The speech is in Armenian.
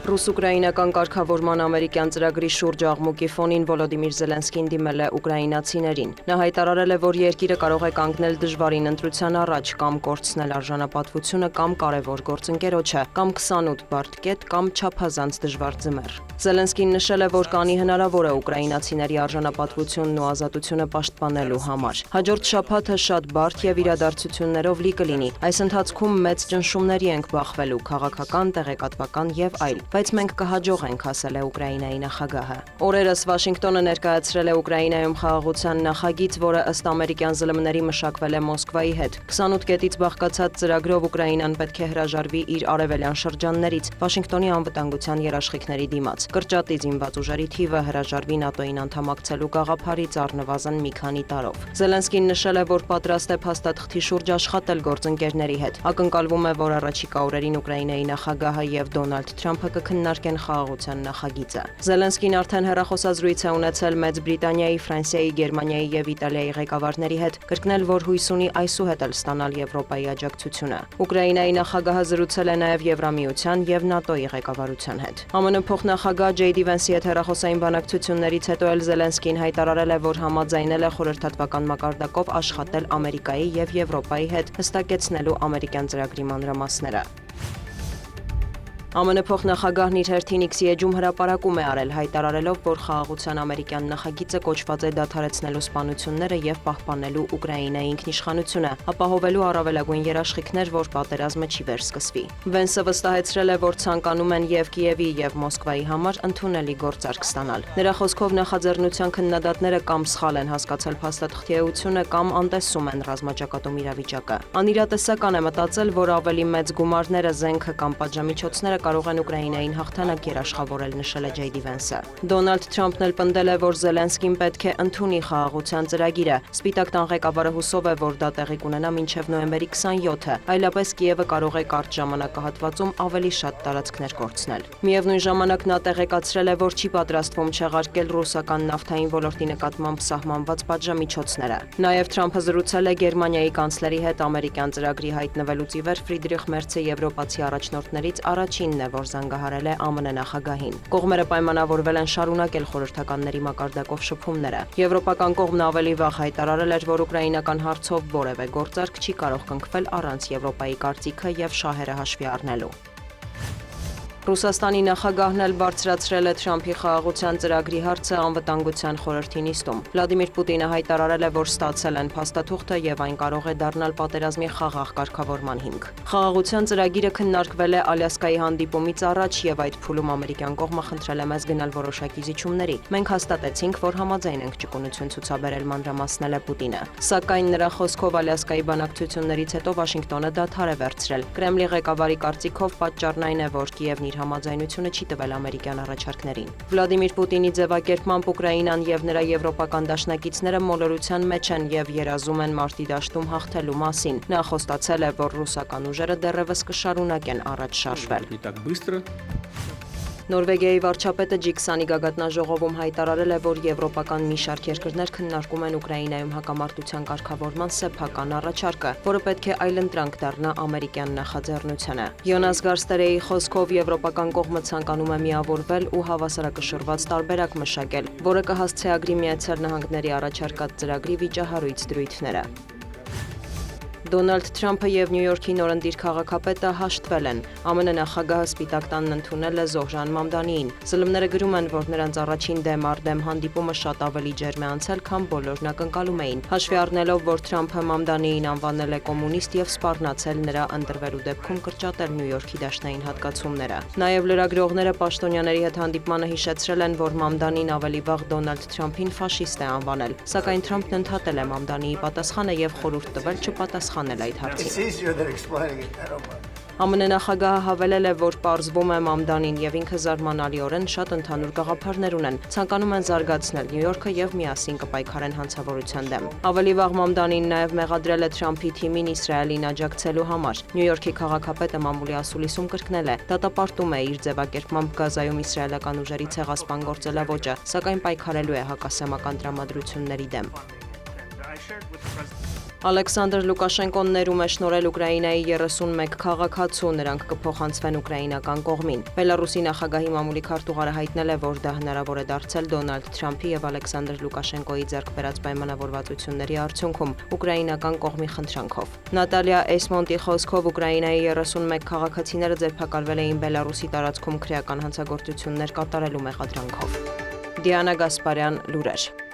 Ռուս-ուկրաինական կարգավորման ամերիկյան ծրագրի շուրջ աղմուկի ֆոնին Վոլոդիմիր Զելենսկին դիմել է ուկրաինացիներին։ Նա հայտարարել է, որ երկիրը կարող է կանգնել դժվարին ընտրության առաջ կամ կորցնել արժանապատվությունը կամ կարևոր գործընկերոջը, կամ 28 բարդ կետ կամ չափազանց դժվար ձմեռ։ Զելենսկին նշել է, որ կանի հնարավոր է ուկրաինացիների արժանապատվությունն ու ազատությունը պաշտպանելու համար։ Հաջորդ շաբաթը շատ բարդ եւ իրադարձություններով լի կլինի։ Այս ընթացքում մեծ ճնշումների ենք բախվելու, քաղաքական, տեղեկատվական եւ այլ, բայց մենք կհաջողենք, ասել է Ուկրաինայի նախագահը։ Օրերս Վաշինգտոնը ներկայացրել է Ուկրաինայում խաղաղության նախագիծ, որը ըստ ամերիկյան ԶԼՄ-ների մշակվել է Մոսկվայի հետ։ 28 կետից բաղկացած ծրագրով Ուկրաինան պետք է հրաժարվի իր արևելյան շրջաններից Վաշինգտոնի անվտանգության երաշխիքների դիմաց։ Կրճատի զինված ուժերի թիվը, հրաժարվի ՆԱՏՕ-ին անդամակցելու գաղափարից առնվազն մի քանի տարով։ Զելենսկին նշել է, որ պատրաստ է փաստաթղթի շուրջ աշխատել գործընկերների հետ։ Ակնկալվում է, որ առաջիկա օրերին Ուկրաինայի նախագահը եւ Դոնալդ Թրամփը կքննարկեն խաղաղության նախագիծը։ Զելենսկին արդեն հեռախոսազրույց է ունեցել Մեծ Բրիտանիայի, Ֆրանսիայի, Գերմանիայի եւ Իտալիայի ղեկավարների հետ, կրկնել, որ հույս ունի այսուհետ էլ ստանալ Եվրոպայի աջակցությունը։ Ուկրաինայի նախագահը զրուցել է նաեւ Եվրամիության եւ ՆԱՏՕ-ի ղեկավարության հետ։ ԱՄՆ փոխնախագահ Ջեյդի Վենսի հետ հեռախոսային բանակցություններից հետո էլ Զելենսկին հայտարարել է, որ համաձայնել է խորհրդատվական մակարդակով աշխատել Ամերիկայի եւ Եվրոպայի հետ, հստակեցնելու ամերիկյան ծրագրի մանրամասները։ ԱՄՆ փոխնախագահն իր հերթին X-ի էջում հրապարակում է արել, հայտարարելով, որ խաղաղության ամերիկյան նախագիծը կոչված է դադարեցնելու սպանությունները եւ պահպանելու Ուկրաինայի ինքնիշխանությունը, ապահովելու առավելագույն երաշխիքներ, որ պատերազմը չի վերսկսվի։ Վենսը վստահեցրել է, որ ցանկանում են եւ Կիևի եւ Մոսկվայի համար ընդունելի գործարք ստանալ։ Նրա խոսքով նախաձեռնության քննադատները կամ սխալ են հասկացել փաստաթղթի էությունը, կամ անտեսում են ռազմաճակատում իրավիճակը։ Անիրատեսական է մտածել, որ ավելի մեծ գումարները, զենքը կամ պատժամիջոցները կարող են Ուկրաինային հաղթանակ երաշխավորել, նշել է Ջեյդի Վենսը։ Դոնալդ Թրամփն էլ պնդել է, որ Զելենսկին պետք է ընդունի խաղաղության ծրագիրը։ Սպիտակ տան ղեկավարը հուսով է, որ դա տեղի կունենա մինչև նոյեմբերի 27-ը, այլապես Կիևը կարող է կարճ ժամանակահատվածում ավելի շատ տարածքներ կորցնել։ Միևնույն ժամանակ նա տեղեկացրել է, որ չի պատրաստվում չեղարկել ռուսական նավթային ոլորտի նկատմամբ սահմանված պատժամիջոցները։ Նաև Թրամփը զրուցել է Գերմանիայի կանցլերի հետ ամերիկյան ծրագրի հայտնվելուց ի վեր Ֆրիդրիխ Մերցը եվրոպացի առաջնորդներից առաջինն է, որ զանգահարել է ԱՄՆ նախագահին։ Կողմերը պայմանավորվել են շարունակել խորհրդականների մակարդակով շփումները։ Եվրոպական կողմն ավելի վաղ հայտարարել էր, որ ուկրաինական հարցով որևէ գործարք չի կարող կնքվել առանց Եվրոպայի կարծիքը եւ շահերը հաշվի առնելու։ Ռուսաստանի նախագահն էլ բարձրացրել է Թրամփի խաղաղության ծրագրի հարցը անվտանգության խորհրդի նիստում։ Վլադիմիր Պուտինը հայտարարել է, որ ստացել են փաստաթուղթը եւ այն կարող է դառնալ պատերազմի խաղաղ կարգավորման հիմք։ Խաղաղության ծրագիրը քննարկվել է Ալյասկայի հանդիպումից առաջ եւ այդ փուլում ամերիկյան կողմը խնդրել է մեզ գնալ որոշակի զիջումների։ Մենք հաստատեցինք, որ համաձայն ենք ճկունություն ցուցաբերել, մանրամասնել է Պուտինը։ Սակայն նրա խոսքով Ալյասկայի բանակցություններից հետո Վաշինգտոնը դադար է վերցրել։ Կրեմլի ղեկավարի կարծիքով պատճառն այն է, որ Կիևն իր համաձայնությունը չի տվել ամերիկյան առաջարկներին։ Վլադիմիր Պուտինի ձևակերպմամբ Ուկրաինան եւ նրա եվրոպական դաշնակիցները մոլորության մեջ են եւ երազում են մարտի դաշտում հաղթելու մասին։ Նա խոստացել է, որ ռուսական ուժերը դեռևս կշարունակեն առաջ շարժվել։ Նորվեգիայի վարչապետը G20 գագաթնաժողովում հայտարարել է, որ եվրոպական մի շարք երկրներ քննարկում են Ուկրաինայում հակամարտության կարգավորման սեփական առաջարկը, որը պետք է այլընտրանք դառնա ամերիկյան նախաձեռնությանը։ Յոնաս Գարստերեի խոսքով եվրոպական կողմը ցանկանում է միավորվել ու հավասարակշռված տարբերակ մշակել, որը կհասցեագրի Միացյալ Նահանգների առաջարկած ծրագրի վիճահարույց դրույթները։ Դոնալդ Թրամփը եւ Նյու Յորքի նորընտիր քաղաքապետը հաշտվել են։ ԱՄՆ նախագահը Սպիտակ տանն ընդունել է Զոհրան Մամդանիին։ ԶԼՄ-ները գրում են, որ նրանց առաջին դեմ առ դեմ հանդիպումը շատ ավելի ջերմ է անցել, քան բոլորն ակնկալում էին։ Հաշվի առնելով, որ Թրամփը Մամդանիին անվանել է կոմունիստ եւ սպառնացել նրա ընտրվելու դեպքում կրճատել Նյու Յորքի դաշնային հատկացումները։ Նաեւ լրագրողները պաշտոնյաների հետ հանդիպմանը հիշեցրել են, որ Մամդանին ավելի վաղ Դոնալդ Թրամփին ֆաշիստ է անվանել, սակայն Թրամփն ընդհատել է Մամդանիի պատասխանը եւ խորհուրդ տվել չպատասխանել այդ հարցին։ ԱՄՆ նախագահը հավելել է, որ պարզվում է Մամդանին եւ ինքը զարմանալիորեն շատ ընդհանուր գաղափարներ ունեն, ցանկանում են զարգացնել Նյու Յորքը եւ միասին կպայքարեն հանցավորության դեմ։ Ավելի վաղ Մամդանին նաեւ մեղադրել է Թրամփի թիմին Իսրայելին աջակցելու համար։ Նյու Յորքի քաղաքապետը մամուլի ասուլիսում կրկնել է, դատապարտում է իր ձևակերպմամբ Գազայում իսրայելական ուժերի ցեղասպան գործելավոճը, սակայն պայքարելու է հակասեմական տրամադրությունների դեմ։ Ալեքսանդր Լուկաշենկոն ներում է շնորհել Ուկրաինայի 31 քաղաքացու, նրանք կփոխանցվեն ուկրաինական կողմին։ Բելարուսի նախագահի մամուլի քարտուղարը հայտնել է, որ դա հնարավոր է դարձել Դոնալդ Թրամփի եւ Ալեքսանդր Լուկաշենկոյի ձեռք բերած պայմանավորվածությունների արդյունքում ուկրաինական կողմի խնդրանքով։ Նատալիա Էսմոնտի խոսքով Ուկրաինայի 31 քաղաքացիները ձերբակալվել էին Բելարուսի տարածքում քրեական հանցագործություններ կատարելու մեղադրանքով։ Դիանա Գասպարյան, լուրեր։